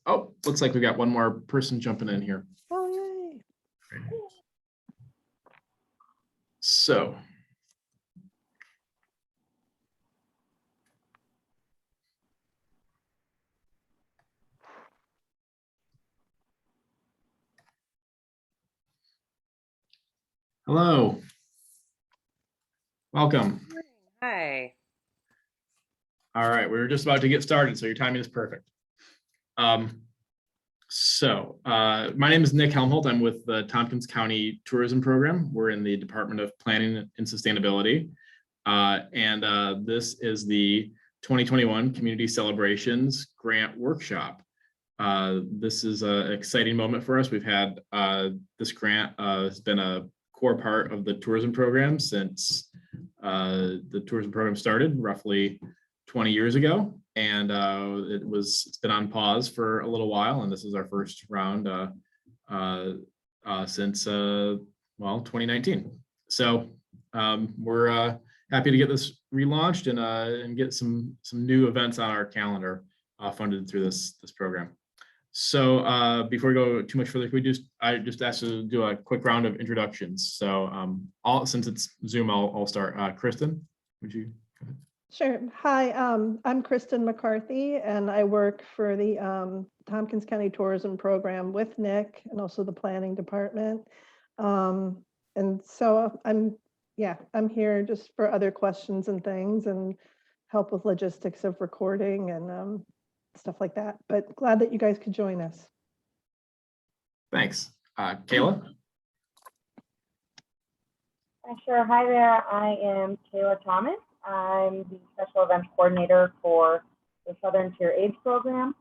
Oh, looks like we got one more person jumping in here. Oh, yay. So, hello. Welcome. Hi. All right, we're just about to get started, so your timing is perfect. My name is Nick Helmholt. I'm with the Tompkins County Tourism Program. We're in the Department of Planning and Sustainability. This is the 2021 Community Celebrations Grant Workshop. This is an exciting moment for us. We've had this grant has been a core part of the tourism program since the tourism program started roughly 20 years ago, and it's been on pause for a little while, and this is our first round since 2019. So we're happy to get this relaunched and get some new events on our calendar funded through this program. So before we go too much further, I just asked you to do a quick round of introductions. So since it's Zoom, I'll start. Kristen, would you? Go ahead. Sure. Hi, I'm Kristen McCarthy, and I work for the Tompkins County Tourism Program with Nick and also the Planning Department. And so I'm here just for other questions and things and help with logistics of recording and stuff like that. But glad that you guys could join us. Thanks. Kayla? Sure. Hi there. I am Kayla Thomas. I'm the Special Events Coordinator for the Southern Tier AIDS Program,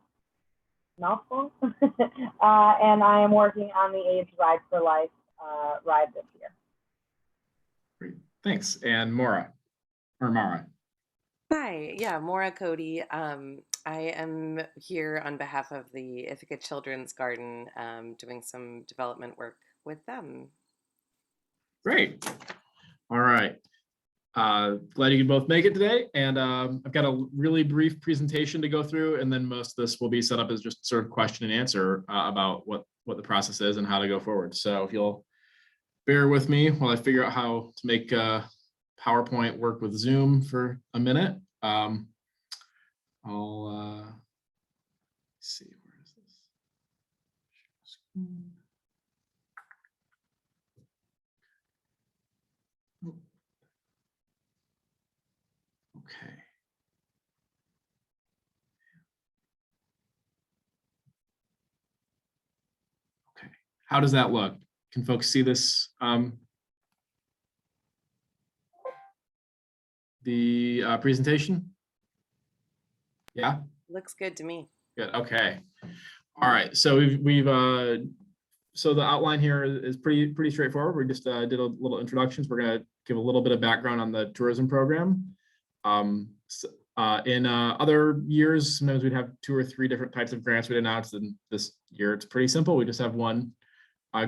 mouthful, and I am working on the AIDS Ride for Life ride this year. Great. Thanks. And Mara. Hi. Yeah, Maura Cody. I am here on behalf of the Ithaca Children's Garden, doing some development work with them. Great. All right. Glad you could both make it today. And I've got a really brief presentation to go through, and then most of this will be set up as just sort of question and answer about what the process is and how to go forward. So if you'll bear with me while I figure out how to make PowerPoint work with Zoom for a minute. I'll see, where is this? Okay. Okay. How does that look? Can folks see this? The presentation? Yeah. Looks good to me. Good. Okay. All right. So so the outline here is pretty straightforward. We just did a little introductions. We're going to give a little bit of background on the tourism program. In other years, sometimes we'd have 2 or 3 different types of grants we'd announce. And this year, it's pretty simple. We just have one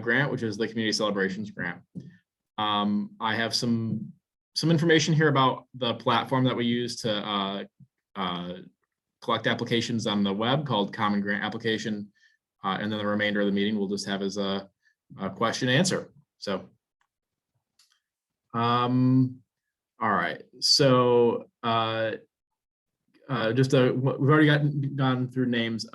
grant, which is the Community Celebrations Grant. I have some information here about the platform that we use to collect applications on the web called Common Grant Application. And then the remainder of the meeting we'll just have as a question and answer. So, all right. So we've already gone through names.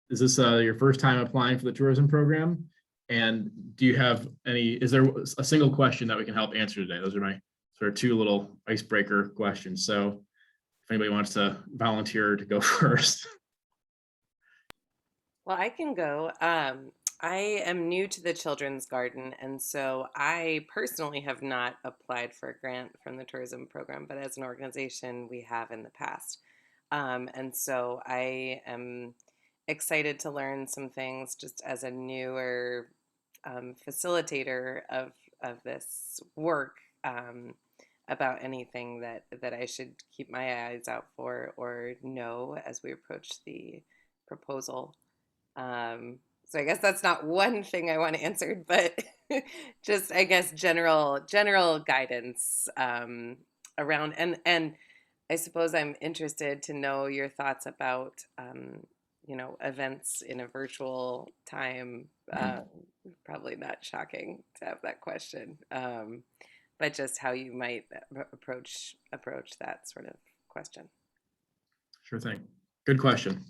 Is this your first time applying for the tourism program? And do you have is there a single question that we can help answer today? Those are my sort of 2 little icebreaker questions. So if anybody wants to volunteer to go first. Well, I can go. I am new to the Children's Garden, and so I personally have not applied for a grant from the tourism program, but as an organization, we have in the past. And so I am excited to learn some things just as a newer facilitator of this work, about anything that I should keep my eyes out for or know as we approach the proposal. So I guess that's not one thing I want to answer, but just I guess general guidance around, and I suppose I'm interested to know your thoughts about events in a virtual time. Probably not shocking to have that question, but just how you might approach that sort of question. Sure thing. Good question.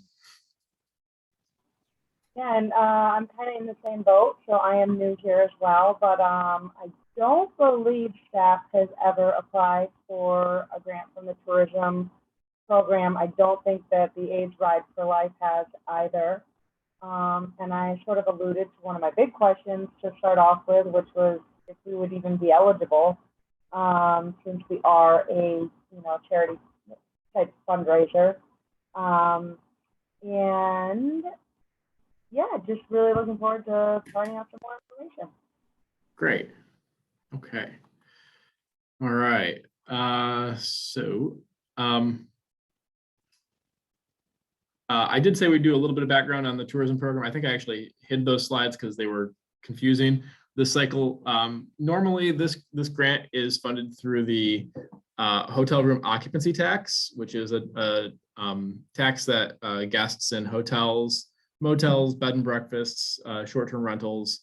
Yeah, and I'm kind of in the same boat, so I am new here as well, but I don't believe staff has ever applied for a grant from the tourism program. I don't think that the AIDS Ride for Life has either. And I sort of alluded to one of my big questions to start off with, which was if we would even be eligible, since we are a charity type fundraiser. And yeah, just really looking forward to finding out some more information. Great. Okay. All right. I did say we'd do a little bit of background on the tourism program. I think I actually hid those slides because they were confusing. This cycle, normally this grant is funded through the hotel room occupancy tax, which is a tax that guests in hotels, motels, bed and breakfasts, short-term rentals,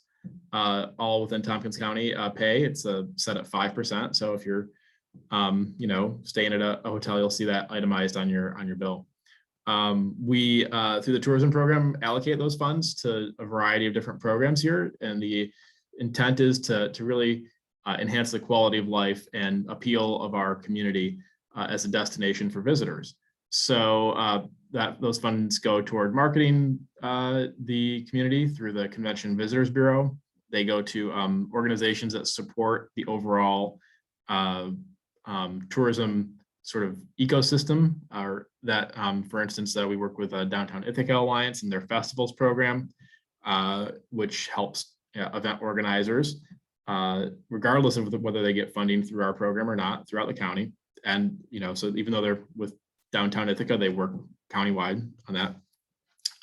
all within Tompkins County pay. It's set at 5%. So if you're staying at a hotel, you'll see that itemized on your bill. We through the tourism program allocate those funds to a variety of different programs here, and the intent is to really enhance the quality of life and appeal of our community as a destination for visitors. So that those funds go toward marketing the community through the Convention Visitors Bureau. They go to organizations that support the overall tourism sort of ecosystem, or that, for instance, we work with Downtown Ithaca Alliance and their festivals program, which helps event organizers, regardless of whether they get funding through our program or not, throughout the county. And so even though they're with Downtown Ithaca, they work countywide on that.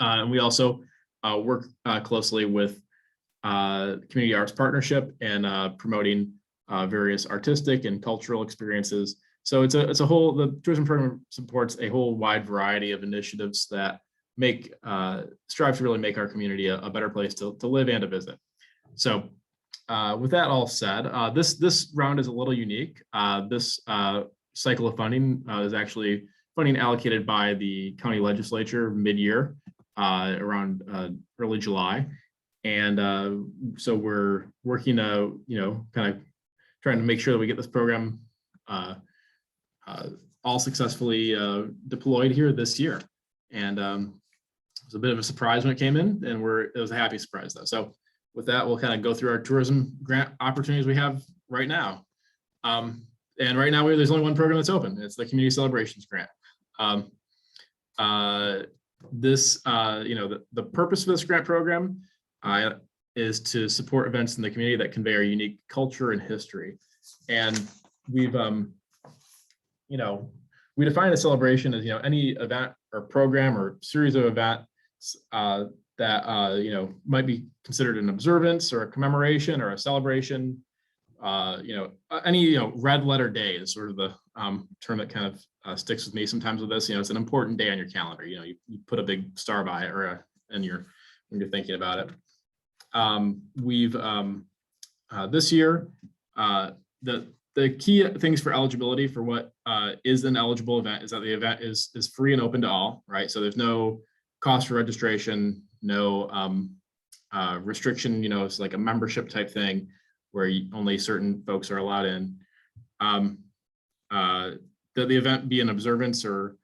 And we also work closely with Community Arts Partnership and promoting various artistic and cultural experiences. So it's a whole, the tourism program supports a whole wide variety of initiatives that strive to really make our community a better place to live and to visit. So with that all said, this round is a little unique. This cycle of funding is actually funding allocated by the county legislature mid-year, around early July. And so we're working, kind of trying to make sure that we get this program all successfully deployed here this year. And it was a bit of a surprise when it came in, and it was a happy surprise though. So with that, we'll kind of go through our tourism grant opportunities we have right now. And right now there's only one program that's open. It's the Community Celebrations Grant. The purpose of this grant program is to support events in the community that convey our unique culture and history. And we've, we define a celebration as, any event or program or series of events that, might be considered an observance or a commemoration or a celebration. Any, red letter day is sort of the term that kind of sticks with me sometimes with this. It's an important day on your calendar. You put a big star by it or when you're thinking about it. We've this year, the key things for eligibility for what is an eligible event is that the event is free and open to all, right? So there's no cost for registration, no restriction, it's like a membership type thing where only certain folks are allowed in. The event be an observance or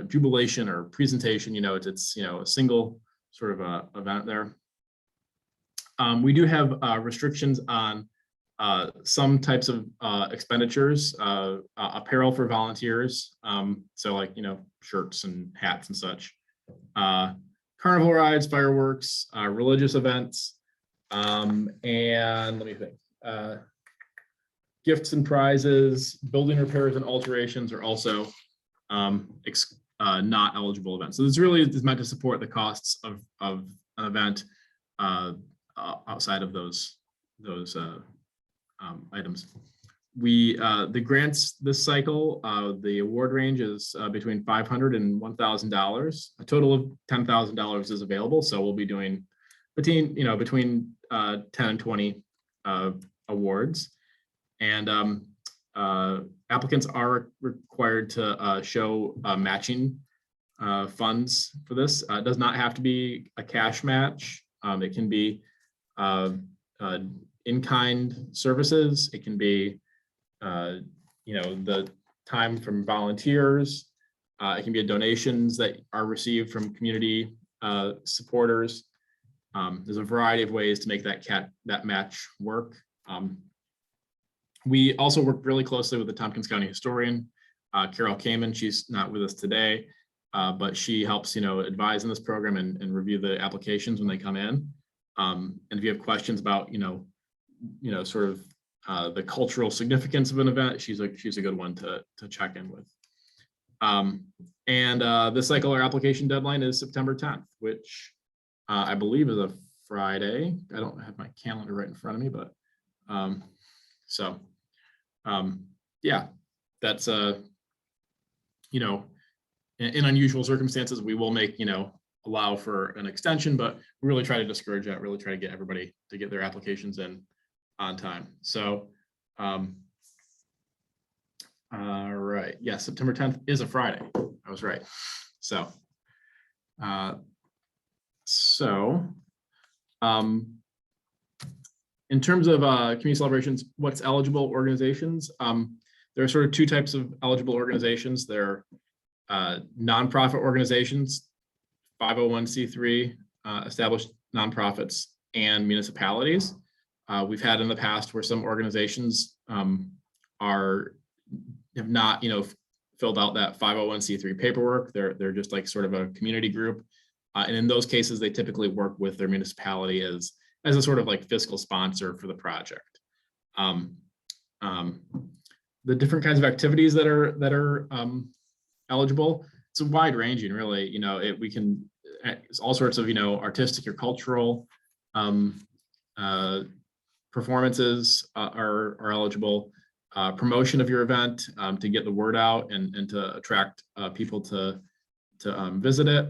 jubilation or presentation, it's a single sort of event there. We do have restrictions on some types of expenditures, apparel for volunteers. So like, shirts and hats and such. Carnival rides, fireworks, religious events, and let me think. Gifts and prizes, building repairs and alterations are also not eligible events. So this really is meant to support the costs of an event outside of those items. the grants this cycle, the award range is between $500 and $1,000. A total of $10,000 is available. So we'll be doing between 10 and 20 awards. And applicants are required to show matching funds for this. It does not have to be a cash match. It can be in-kind services. It can be the time from volunteers. It can be donations that are received from community supporters. There's a variety of ways to make that match work. We also work really closely with the Tompkins County historian, Carol Kamen. She's not with us today, but she helps advise in this program and review the applications when they come in. And if you have questions about sort of the cultural significance of an event, she's a good one to check in with. This cycle, our application deadline is September 10th, which I believe is a Friday. I don't have my calendar right in front of me, but yeah, that's in unusual circumstances, we will make allow for an extension, but we really try to discourage that. Really try to get everybody to get their applications in on time. So, all right. Yeah, September 10th is a Friday. I was right. So, in terms of community celebrations, what's eligible organizations? There are sort of two types of eligible organizations. There are nonprofit organizations, 501c3 established nonprofits, and municipalities. We've had in the past where some organizations have not, filled out that 501c3 paperwork. They're just like sort of a community group, and in those cases, they typically work with their municipality as a sort of like fiscal sponsor for the project. The different kinds of activities that are eligible, it's a wide ranging, really. It's all sorts of artistic or cultural performances are eligible. Promotion of your event to get the word out and to attract people to visit it.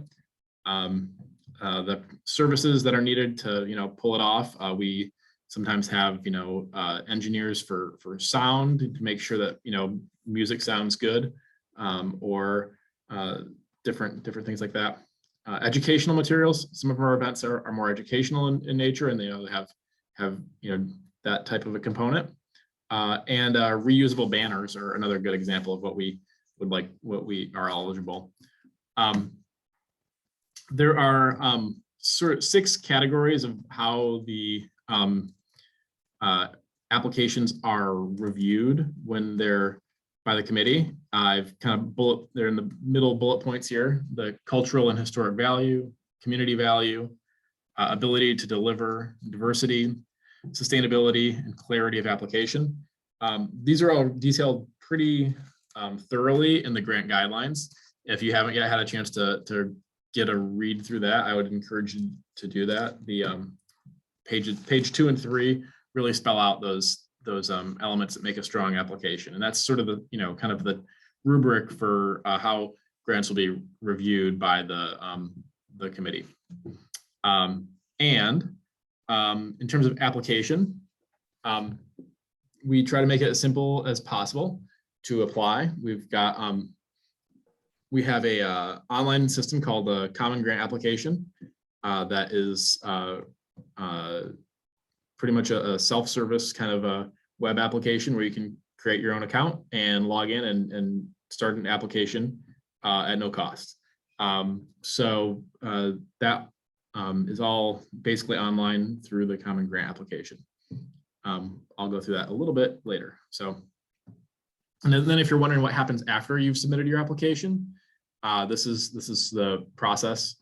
The services that are needed to pull it off. We sometimes have engineers for sound to make sure that music sounds good, or different things like that. Educational materials. Some of our events are more educational in nature, and they have that type of a component. And reusable banners are another good example of what we are eligible. There are sort of 6 categories of how the applications are reviewed when they're by the committee. I've kind of they're in the middle bullet points here: the cultural and historic value, community value, ability to deliver, diversity, sustainability, and clarity of application. These are all detailed pretty thoroughly in the grant guidelines. If you haven't yet had a chance to get a read through that, I would encourage you to do that. The page 2 and 3 really spell out those elements that make a strong application, and that's sort of the kind of the rubric for how grants will be reviewed by the committee. And in terms of application, we try to make it as simple as possible to apply. We have a online system called the Common Grant Application that is pretty much a self-service kind of a web application where you can create your own account and log in and start an application at no cost. So that is all basically online through the Common Grant Application. I'll go through that a little bit later. So, and then if you're wondering what happens after you've submitted your application, this is the process.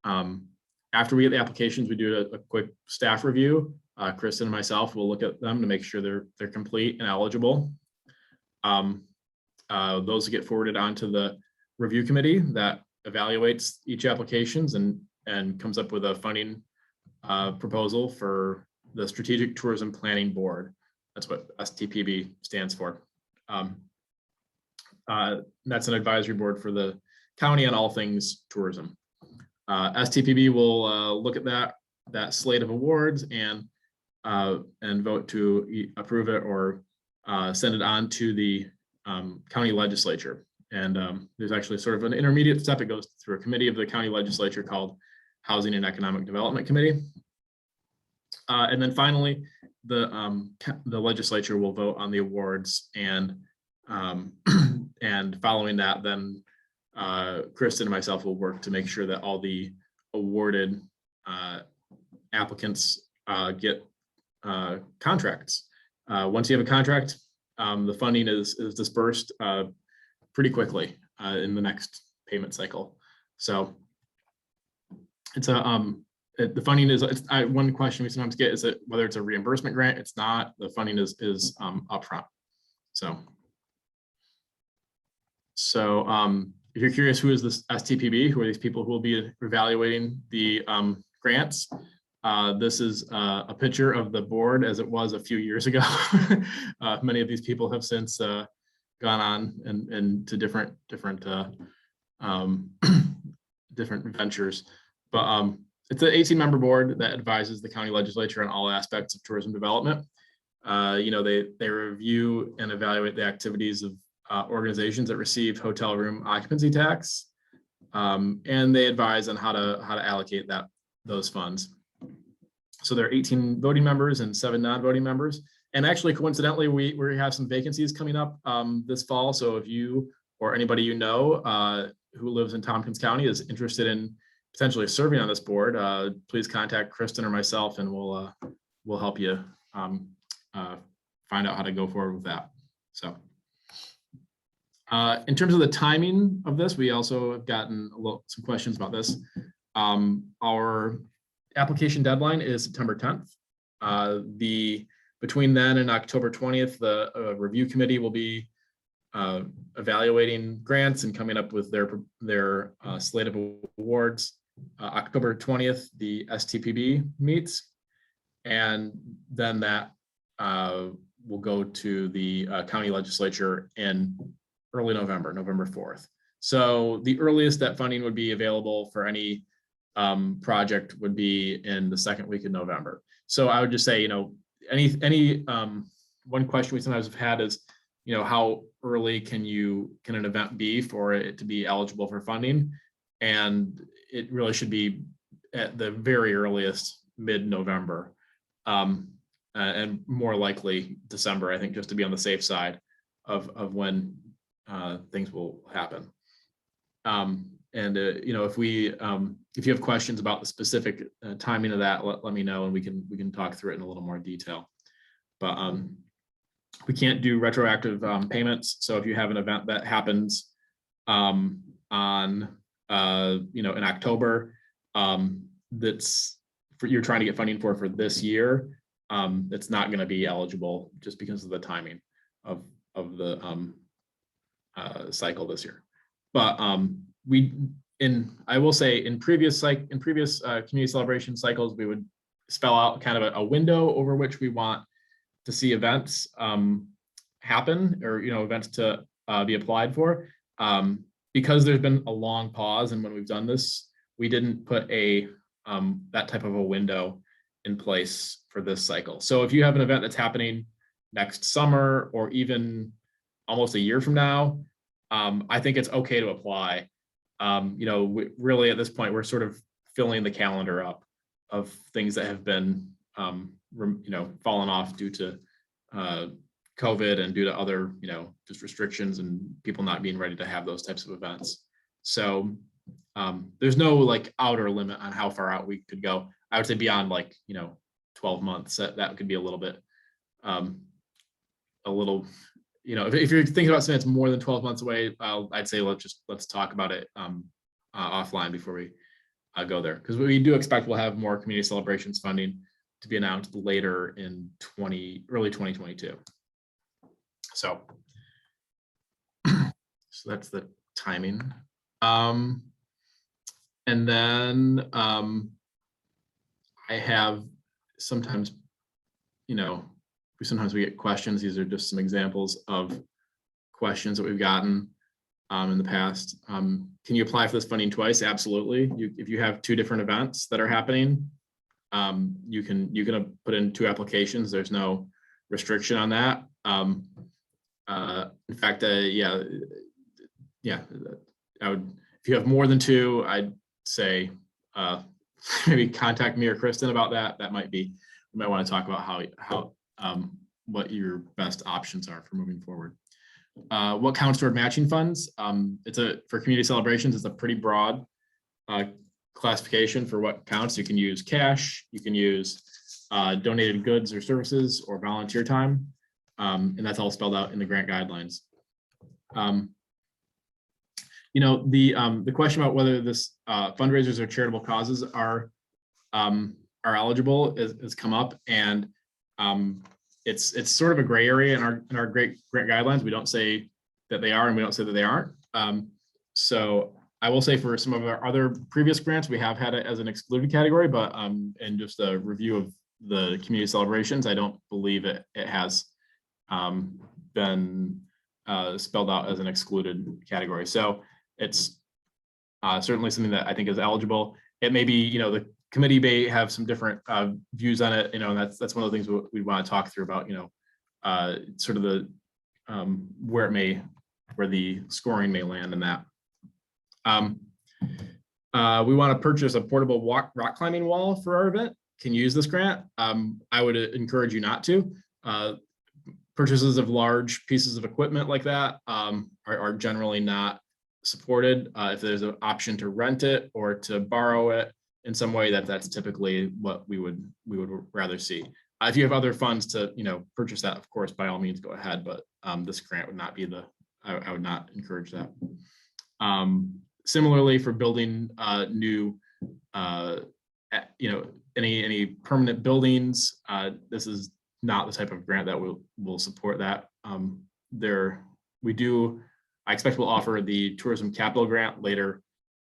After we get the applications, we do a quick staff review. Kristen and myself will look at them to make sure they're complete and eligible. Those get forwarded onto the review committee that evaluates each applications and comes up with a funding proposal for the Strategic Tourism Planning Board. That's what STPB stands for. That's an advisory board for the county on all things tourism. STPB will look at that slate of awards and vote to approve it or send it on to the county legislature. And there's actually sort of an intermediate step. It goes through a committee of the county legislature called Housing and Economic Development Committee. And then finally, the legislature will vote on the awards, and and following that, then Kristen and myself will work to make sure that all the awarded applicants get contracts. Once you have a contract, the funding is dispersed pretty quickly in the next payment cycle. So it's the funding is, one question we sometimes get is that whether it's a reimbursement grant. It's not. The funding is upfront. So if you're curious, who is this STPB? Who are these people who will be evaluating the grants? This is a picture of the board as it was a few years ago. Many of these people have since gone on and to different ventures, but it's an 18-member board that advises the county legislature on all aspects of tourism development. They review and evaluate the activities of organizations that receive hotel room occupancy tax, and they advise on how to allocate those funds. So there are 18 voting members and 7 non-voting members. And actually, coincidentally, we have some vacancies coming up this fall. So if you or anybody you know who lives in Tompkins County is interested in potentially serving on this board, please contact Kristen or myself, and we'll help you find out how to go forward with that. So in terms of the timing of this, we also have gotten some questions about this. Our application deadline is September 10th. Between then and October 20th, the review committee will be evaluating grants and coming up with their slate of awards. October 20th, the STPB meets, and then that will go to the county legislature in early November, November 4th. So the earliest that funding would be available for any project would be in the second week of November. So I would just say, any one question we sometimes have had is, how early can an event be for it to be eligible for funding? And it really should be at the very earliest mid-November, and more likely December, I think, just to be on the safe side of when things will happen. If you have questions about the specific timing of that, let me know, and we can talk through it in a little more detail. But we can't do retroactive payments. So if you have an event that happens in October, that's you're trying to get funding for this year, it's not going to be eligible just because of the timing of the cycle this year. But I will say in previous community celebration cycles, we would spell out kind of a window over which we want to see events happen, or events to be applied for. Because there's been a long pause, and when we've done this, we didn't put that type of a window in place for this cycle. So if you have an event that's happening next summer or even almost a year from now, I think it's okay to apply. Really at this point, we're sort of filling the calendar up of things that have been, fallen off due to COVID and due to other, just restrictions and people not being ready to have those types of events. So there's no outer limit on how far out we could go. I would say beyond 12 months, that could be a little bit, if you're thinking about something that's more than 12 months away, I'd say let's talk about it offline before we go there, because we do expect we'll have more community celebrations funding to be announced later in early 2022. So that's the timing. And then I have sometimes, sometimes we get questions. These are just some examples of questions that we've gotten in the past. Can you apply for this funding twice? Absolutely. If you have 2 different events that are happening, you can put in 2 applications. There's no restriction on that. In fact, yeah, I would, if you have more than 2, I'd say maybe contact me or Kristen about that. That might be, we might want to talk about how what your best options are for moving forward. What counts toward matching funds? For community celebrations, it's a pretty broad classification for what counts. You can use cash, you can use donated goods or services, or volunteer time, and that's all spelled out in the grant guidelines. The question about whether this fundraisers or charitable causes are eligible has come up, and it's sort of a gray area in our grant guidelines. We don't say that they are, and we don't say that they aren't. So I will say for some of our other previous grants, we have had it as an excluded category, but in just a review of the community celebrations, I don't believe it has been spelled out as an excluded category. So it's certainly something that I think is eligible. It may be, the committee may have some different views on it, and that's one of the things we want to talk through about, sort of the where the scoring may land in that. We want to purchase a portable rock climbing wall for our event. Can you use this grant? I would encourage you not to. Purchases of large pieces of equipment like that are generally not supported. If there's an option to rent it or to borrow it in some way, that's typically what we would rather see. If you have other funds to purchase that, of course, by all means, go ahead. But this grant would not be I would not encourage that. Similarly, for building new, any permanent buildings, this is not the type of grant that will support that. I expect we'll offer the tourism capital grant later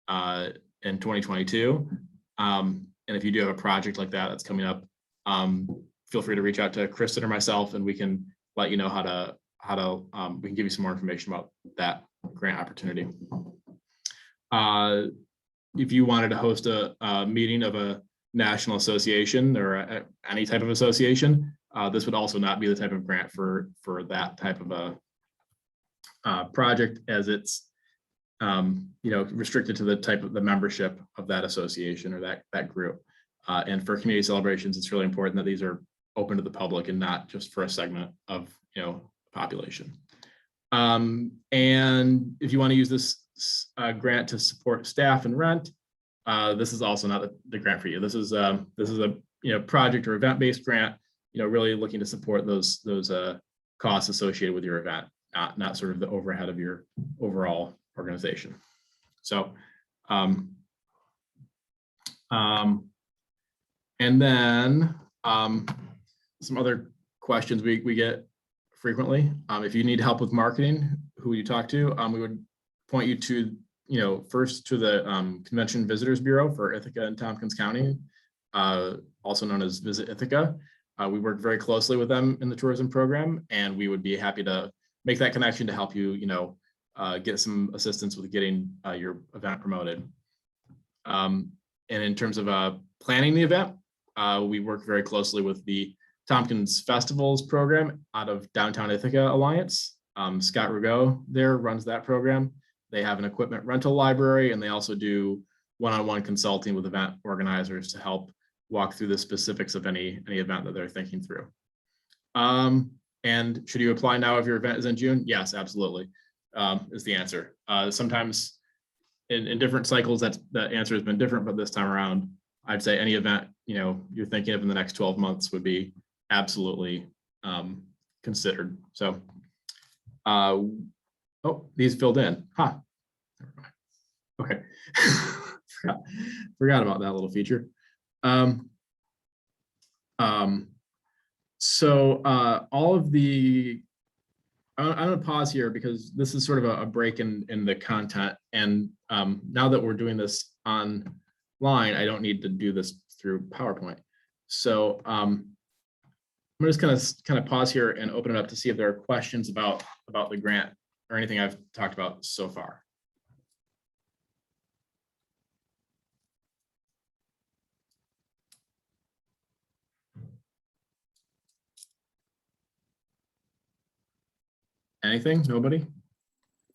in 2022. And if you do have a project like that that's coming up, feel free to reach out to Kristen or myself, and we can let you know how to we can give you some more information about that grant opportunity. If you wanted to host a meeting of a national association or any type of association, this would also not be the type of grant for that type of a project, as it's restricted to the membership of that association or that group. And for community celebrations, it's really important that these are open to the public and not just for a segment of population. And if you want to use this grant to support staff and rent, this is also not the grant for you. This is a project or event-based grant, really looking to support those costs associated with your event, not sort of the overhead of your overall organization. So, and then some other questions we get frequently. If you need help with marketing, who would you talk to? We would point you to, first to the Convention Visitors Bureau for Ithaca and Tompkins County, also known as Visit Ithaca. We work very closely with them in the tourism program, and we would be happy to make that connection to help you, get some assistance with getting your event promoted. And in terms of planning the event, we work very closely with the Tompkins Festivals program out of Downtown Ithaca Alliance. Scott Rugo there runs that program. They have an equipment rental library, and they also do one-on-one consulting with event organizers to help walk through the specifics of any event that they're thinking through. And should you apply now if your event is in June? Yes, absolutely, is the answer. Sometimes in different cycles, that answer has been different, but this time around, I'd say any event you're thinking of in the next 12 months would be absolutely considered. So, oh, these filled in, huh? Okay, forgot about that little feature. So all of the, I'm going to pause here because this is sort of a break in the content. And now that we're doing this online, I don't need to do this through PowerPoint. So I'm just gonna kind of pause here and open it up to see if there are questions about the grant or anything I've talked about so far. Anything? Nobody?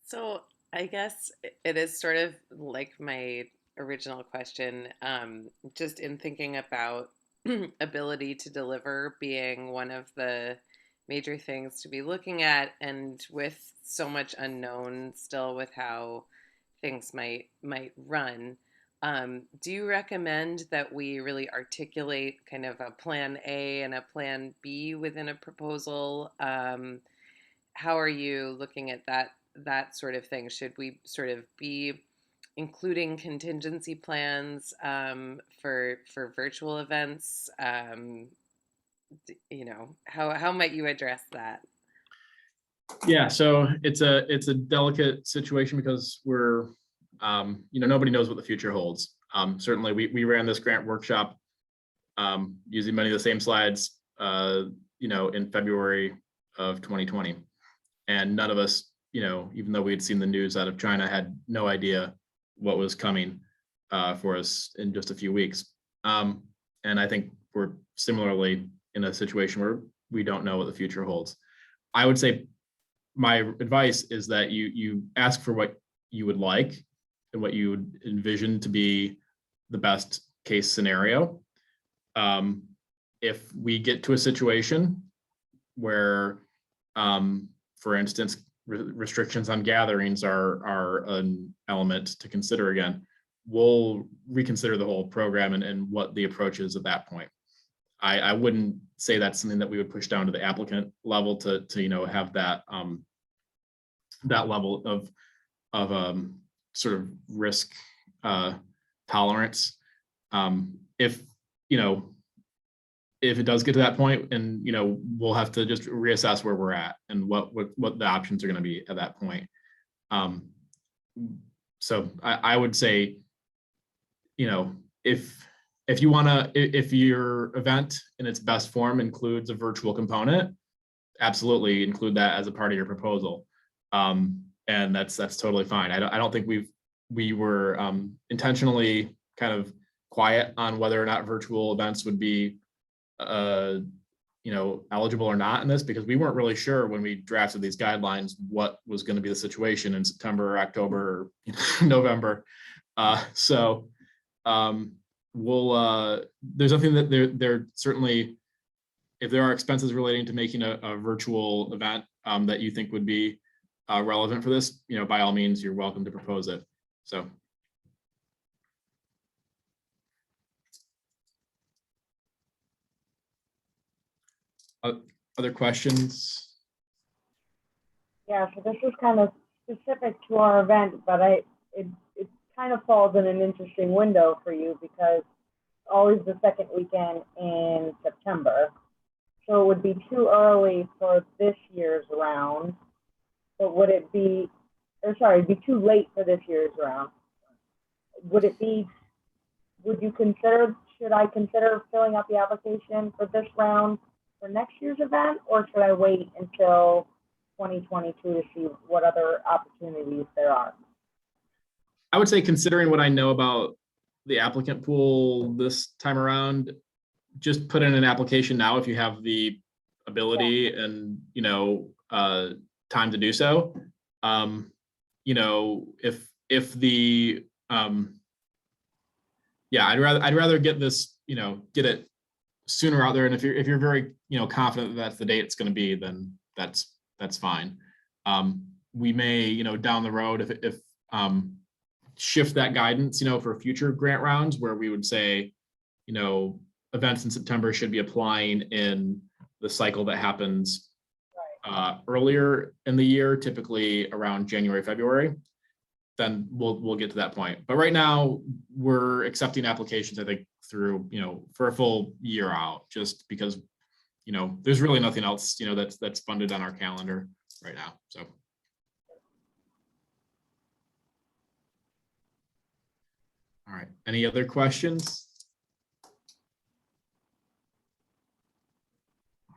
So I guess it is sort of like my original question, just in thinking about ability to deliver being one of the major things to be looking at, and with so much unknown still with how things might run. Do you recommend that we really articulate kind of a plan A and a plan B within a proposal? How are you looking at that sort of thing? Should we sort of be including contingency plans for virtual events? How might you address that? Yeah, so it's a delicate situation because we're nobody knows what the future holds. Certainly we ran this grant workshop using many of the same slides in February of 2020, and none of us, even though we had seen the news out of China, had no idea what was coming for us in just a few weeks. And I think we're similarly in a situation where we don't know what the future holds. I would say my advice is that you ask for what you would like and what you would envision to be the best case scenario. If we get to a situation where, for instance, restrictions on gatherings are an element to consider again, we'll reconsider the whole program and what the approach is at that point. I wouldn't say that's something that we would push down to the applicant level to have that that level of sort of risk tolerance. If it does get to that point, and we'll have to just reassess where we're at and what the options are going to be at that point. So I would say, if you want to, if your event in its best form includes a virtual component, absolutely include that as a part of your proposal. And that's totally fine. I don't think we were intentionally kind of quiet on whether or not virtual events would be eligible or not in this, because we weren't really sure when we drafted these guidelines what was going to be the situation in September, October, November. So we'll there's nothing that they're certainly, if there are expenses relating to making a virtual event that you think would be relevant for this, by all means, you're welcome to propose it. So. Other questions? Yeah, so this is kind of specific to our event, but it kind of falls in an interesting window for you because it's always the second weekend in September. So it would be too early for this year's round, but it'd be too late for this year's round. Should I consider filling out the application for this round for next year's event, or should I wait until 2022 to see what other opportunities there are? I would say, considering what I know about the applicant pool this time around, just put in an application now if you have the ability and time to do so. If the I'd rather get this, get it sooner out there. And if you're very confident that that's the date it's going to be, then that's fine. We may down the road if shift that guidance for future grant rounds, where we would say events in September should be applying in the cycle that happens earlier in the year, typically around January, February. Then we'll get to that point. But right now we're accepting applications, I think, through for a full year out, just because there's really nothing else that's funded on our calendar right now. So. All right. Any other questions?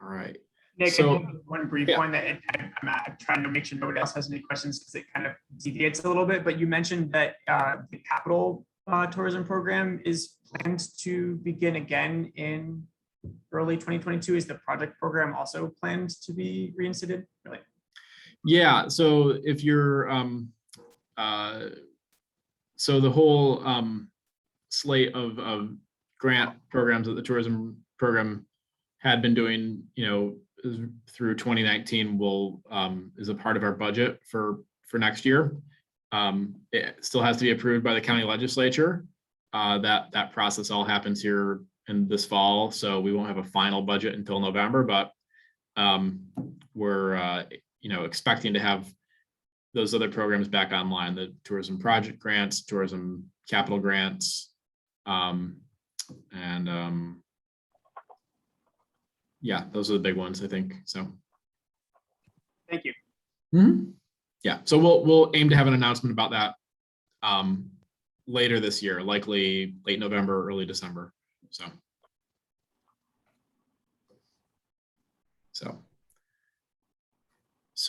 All right. Nick, So- and just one brief yeah. one that I'm trying to make sure nobody else has any questions because it kind of deviates a little bit, but you mentioned that the capital tourism program is planned to begin again in early 2022. Is the project program also planned to be reinstated? Really? Yeah, so if you're, so the whole slate of grant programs that the tourism program had been doing, through 2019 will is a part of our budget for next year. It still has to be approved by the county legislature. That process all happens here in this fall, so we won't have a final budget until November, but we're expecting to have those other programs back online, the tourism project grants, tourism capital grants, and yeah, those are the big ones, I think. So Thank you. yeah, so we'll aim to have an announcement about that later this year, likely late November, early December. So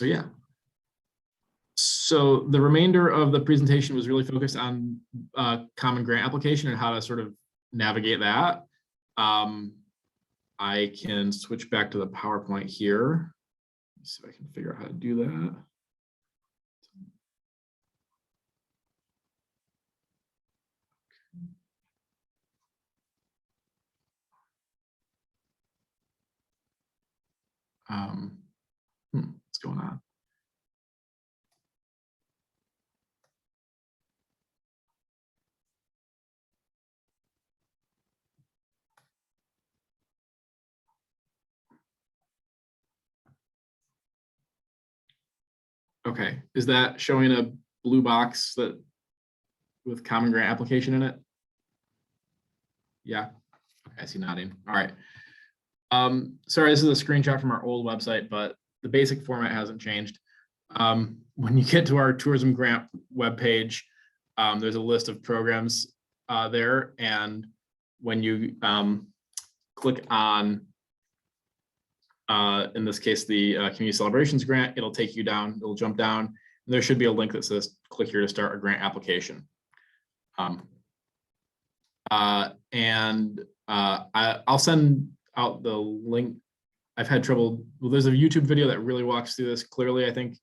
yeah. So the remainder of the presentation was really focused on common grant application and how to sort of navigate that. I can switch back to the PowerPoint here. Let's see if I can figure out how to do that. What's going on? Okay, is that showing a blue box that with common grant application in it? Yeah, okay, I see nodding. All right. Sorry, this is a screenshot from our old website, but the basic format hasn't changed. When you get to our tourism grant webpage, there's a list of programs there, and when you click on, in this case, the Community Celebrations Grant, it'll take you down, it'll jump down, and there should be a link that says, click here to start a grant application. I'll send out the link. I've had trouble, well, there's a YouTube video that really walks through this clearly, I think.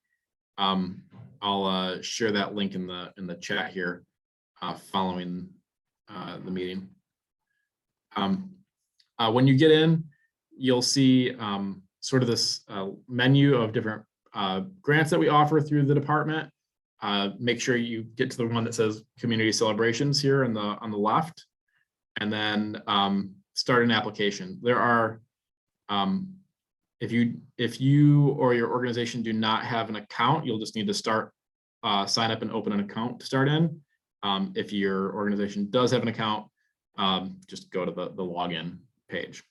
I'll share that link in the chat here following the meeting. When you get in, you'll see sort of this menu of different grants that we offer through the department. Make sure you get to the one that says Community Celebrations here on the left, and then start an application. There are, if you or your organization do not have an account, you'll just need to sign up and open an account to start in. If your organization does have an account, just go to the login page.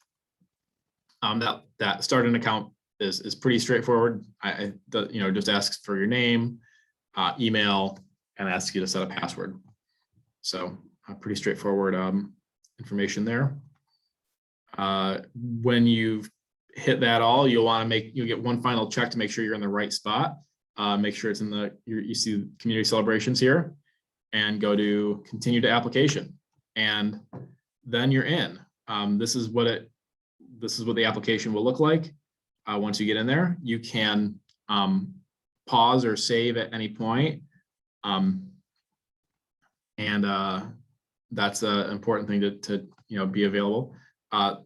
That start an account is pretty straightforward. Just asks for your name, email, and asks you to set a password. So pretty straightforward information there. When you've hit that all, you'll get one final check to make sure you're in the right spot. Make sure it's in you see Community Celebrations here, and go to continue to application, and then you're in. This is what the application will look like. Once you get in there, you can pause or save at any point. That's an important thing to be available.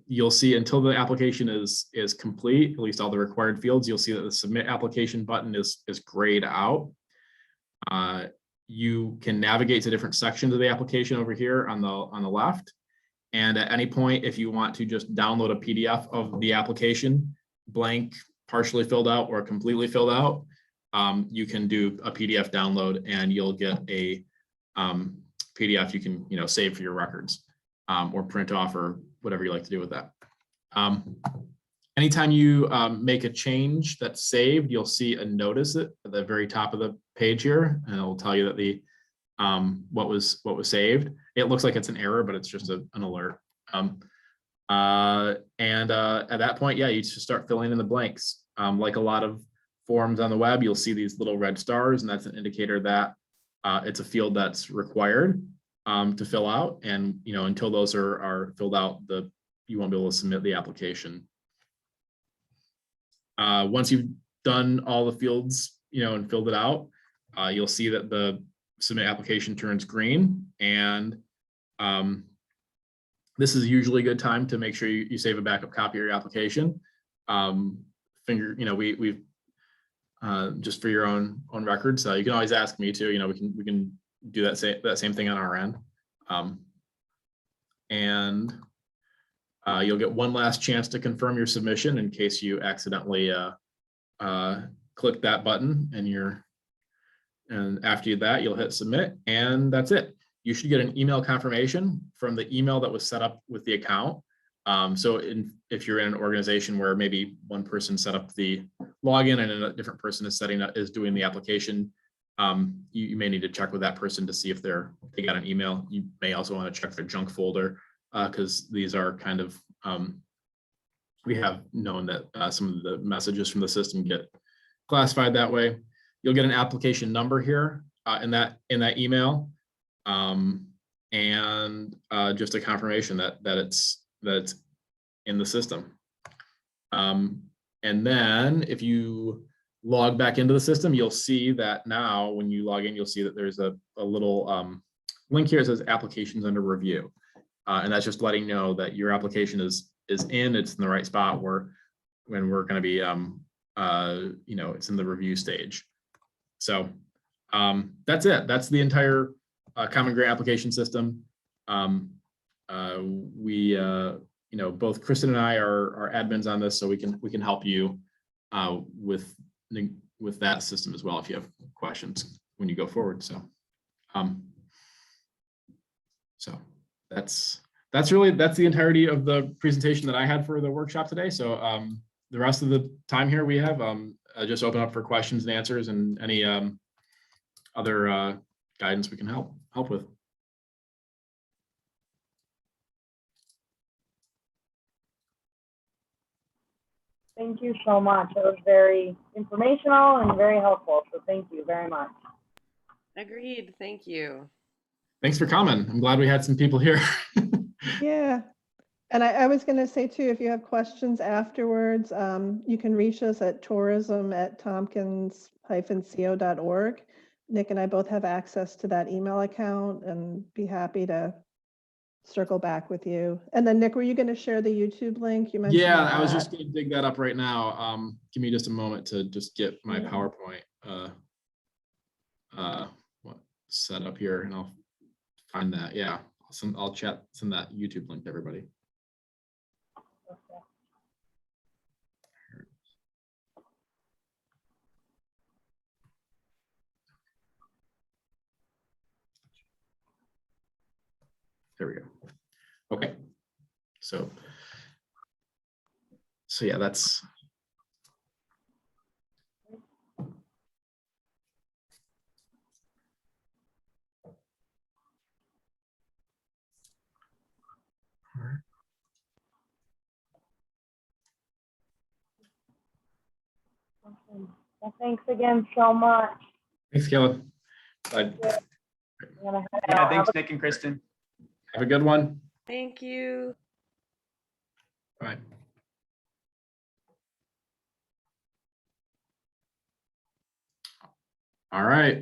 You'll see until the application is complete, at least all the required fields, you'll see that the submit application button is grayed out. You can navigate to different sections of the application over here on the left. And at any point, if you want to just download a PDF of the application, blank, partially filled out, or completely filled out, you can do a PDF download, and you'll get a PDF you can save for your records, or print off, or whatever you like to do with that. Anytime you make a change that's saved, you'll see a notice at the very top of the page here, and it will tell you that the what was saved. It looks like it's an error, but it's just an alert. And at that point, yeah, you just start filling in the blanks. Like a lot of forms on the web, you'll see these little red stars, and that's an indicator that it's a field that's required to fill out. And until those are filled out, you won't be able to submit the application. Once you've done all the fields, and filled it out, you'll see that the submit application turns green. And this is usually a good time to make sure you save a backup copy of your application. We've just for your own records. You can always ask me too. We can do that same thing on our end. And you'll get one last chance to confirm your submission in case you accidentally click that button, and after that you'll hit submit, and that's it. You should get an email confirmation from the email that was set up with the account. If you're in an organization where maybe one person set up the login and a different person is doing the application, you may need to check with that person to see if they got an email. You may also want to check their junk folder, because these are kind of, we have known that some of the messages from the system get classified that way. You'll get an application number here in that email, and just a confirmation that it's in the system. And then if you log back into the system, you'll see that now when you log in, you'll see that there's a little link here that says applications under review. And that's just letting you know that your application is it's in the right spot when we're going to be, it's in the review stage. So that's it. That's the entire Common Grant application system. Both Kristen and I are admins on this, so we can help you with that system as well if you have questions when you go forward. So that's the entirety of the presentation that I had for the workshop today. So the rest of the time here we have just open up for questions and answers and any other guidance we can help with. Thank you so much. It was very informational and very helpful. So thank you very much. Agreed. Thank you. Thanks for coming. I'm glad we had some people here. Yeah. And I was going to say too, if you have questions afterwards, you can reach us at tourism@tompkins-co.org. Nick and I both have access to that email account and be happy to circle back with you. And then Nick, were you going to share the YouTube link? You mentioned Yeah, that. I was just going to dig that up right now. Give me just a moment to just get my PowerPoint set up here, and I'll find that. Yeah, send that YouTube link to everybody. There we go. Okay. So yeah, that's. Awesome. Well, thanks again so much. Thanks, Kayla. Bye. Yeah, thanks, Nick and Kristen. Have a good one. Thank you. Bye. All right.